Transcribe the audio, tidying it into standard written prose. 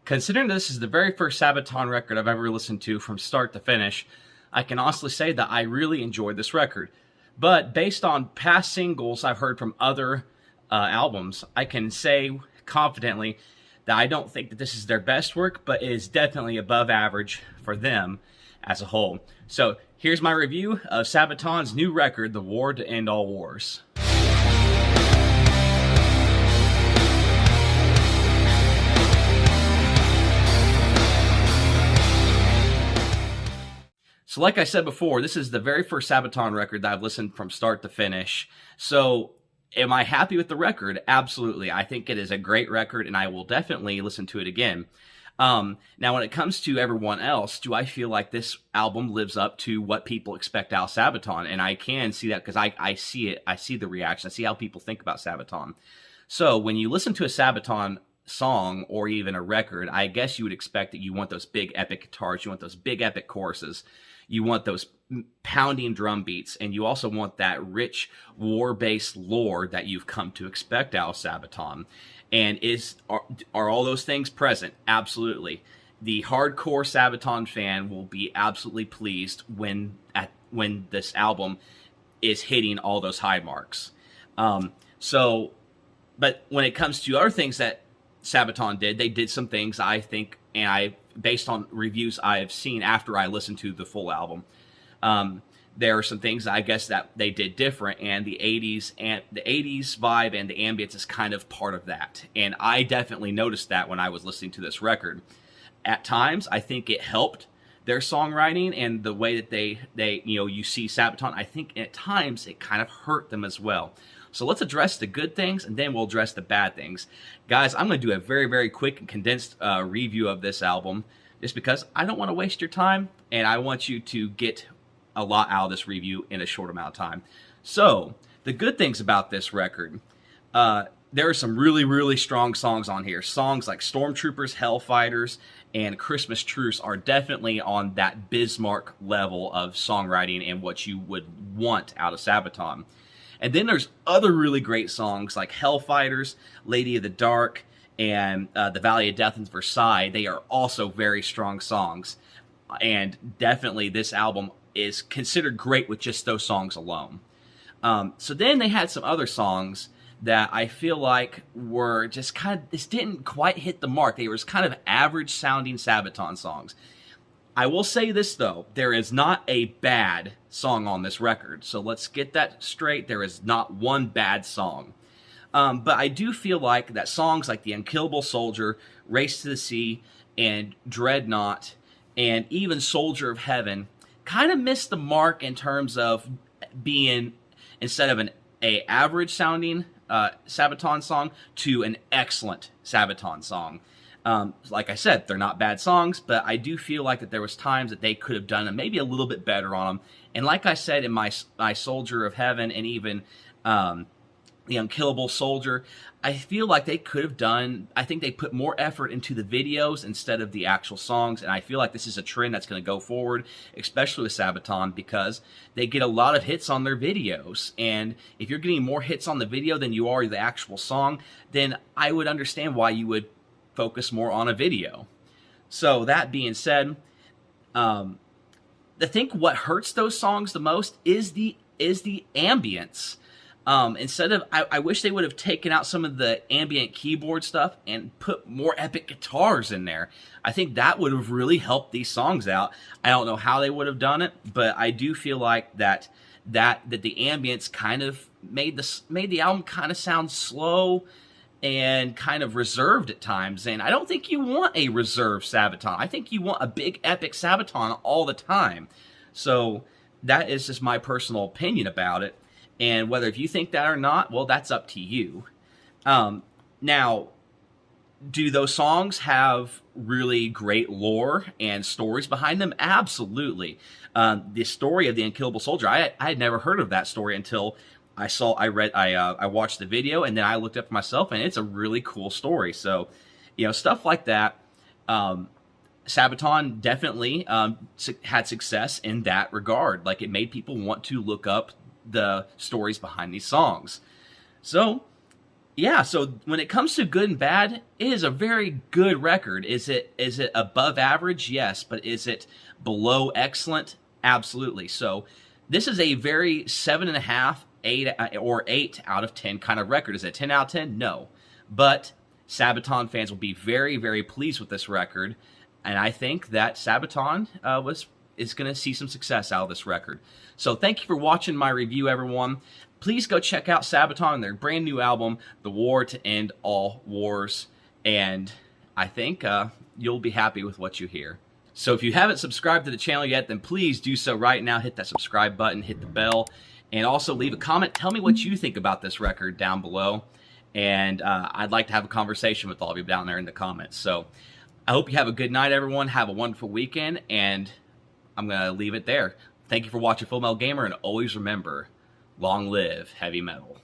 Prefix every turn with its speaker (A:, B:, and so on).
A: Considering this is the very first Sabaton record I've ever listened to from start to finish, I can honestly say that I really enjoyed this record. But based on past singles I've heard from other albums, I can say confidently that I don't think that this is their best work, but it is definitely above average for them as a whole. So here's my review of Sabaton's new record, The War to End All Wars. So like I said before, this is the very first Sabaton record that I've listened from start to finish. So am I happy with the record? Absolutely. I think it is a great record, and I will definitely listen to it again. Now, when it comes to everyone else, do I feel like this album lives up to what people expect out of Sabaton? And I can see that because I see it. I see the reaction. I see how people think about Sabaton. So when you listen to a Sabaton song or even a record, I guess you would expect that you want those big epic guitars, you want those big epic choruses, you want those pounding drum beats, and you also want that rich war-based lore that you've come to expect out of Sabaton. And are all those things present? Absolutely. The hardcore Sabaton fan will be absolutely pleased when this album is hitting all those high marks. But when it comes to other things that Sabaton did, they did some things I think, and based on reviews I have seen after I listened to the full album, there are some things I guess that they did different, and the 80s vibe and the ambience is kind of part of that. And I definitely noticed that when I was listening to this record. At times, I think it helped their songwriting and the way that you see Sabaton. I think at times it kind of hurt them as well. So let's address the good things, and then we'll address the bad things. Guys, I'm going to do a very, very quick and condensed review of this album, just because I don't want to waste your time, and I want you to get a lot out of this review in a short amount of time. So, the good things about this record, there are some really, really strong songs on here. Songs like Stormtroopers, Hellfighters, and Christmas Truce are definitely on that Bismarck level of songwriting and what you would want out of Sabaton. And then there's other really great songs like Hellfighters, Lady of the Dark, and The Valley of Death and Versailles. They are also very strong songs. And definitely this album is considered great with just those songs alone. So then they had some other songs that I feel like were just this didn't quite hit the mark. They were just kind of average sounding Sabaton songs. I will say this, though. There is not a bad song on this record. So let's get that straight. There is not one bad song. But I do feel like that songs like The Unkillable Soldier, Race to the Sea, and Dreadnought, and even Soldier of Heaven kind of missed the mark in terms of being, instead of an average sounding Sabaton song, to an excellent Sabaton song. Like I said, they're not bad songs, but I do feel like that there was times that they could have done maybe a little bit better on them. And like I said in my Soldier of Heaven and even The Unkillable Soldier, I feel like they could have done, I think they put more effort into the videos instead of the actual songs, and I feel like this is a trend that's going to go forward, especially with Sabaton, because they get a lot of hits on their videos, and if you're getting more hits on the video than you are the actual song, then I would understand why you would focus more on a video. So that being said, I think what hurts those songs the most is the ambience. Instead of, I wish they would have taken out some of the ambient keyboard stuff and put more epic guitars in there. I think that would have really helped these songs out. I don't know how they would have done it, but I do feel like that the ambience kind of made the album kind of sound slow and kind of reserved at times. And I don't think you want a reserved Sabaton. I think you want a big epic Sabaton all the time. So that is just my personal opinion about it. And whether if you think that or not, well, that's up to you. Now, do those songs have really great lore and stories behind them? Absolutely. The story of The Unkillable Soldier, I had never heard of that story until I watched the video, and then I looked up for myself, and it's a really cool story. So, stuff like that. Sabaton definitely had success in that regard. Like, it made people want to look up the stories behind these songs. So, Yeah, so when it comes to good and bad, it is a very good record. Is it above average? Yes, but is it below excellent? Absolutely. So this is a very 7.5, 8, or 8 out of 10 kind of record. Is it 10 out of 10? No. But Sabaton fans will be very, very pleased with this record, and I think that Sabaton is going to see some success out of this record. So thank you for watching my review, everyone. Please go check out Sabaton and their brand new album, The War to End All Wars, and I think you'll be happy with what you hear. So if you haven't subscribed to the channel yet, then please do so right now. Hit that subscribe button, hit the bell, and also leave a comment. Tell me what you think about this record down below, and I'd like to have a conversation with all of you down there in the comments. So I hope you have a good night, everyone. Have a wonderful weekend, and I'm going to leave it there. Thank you for watching Full Metal Gamer, and always remember, long live heavy metal.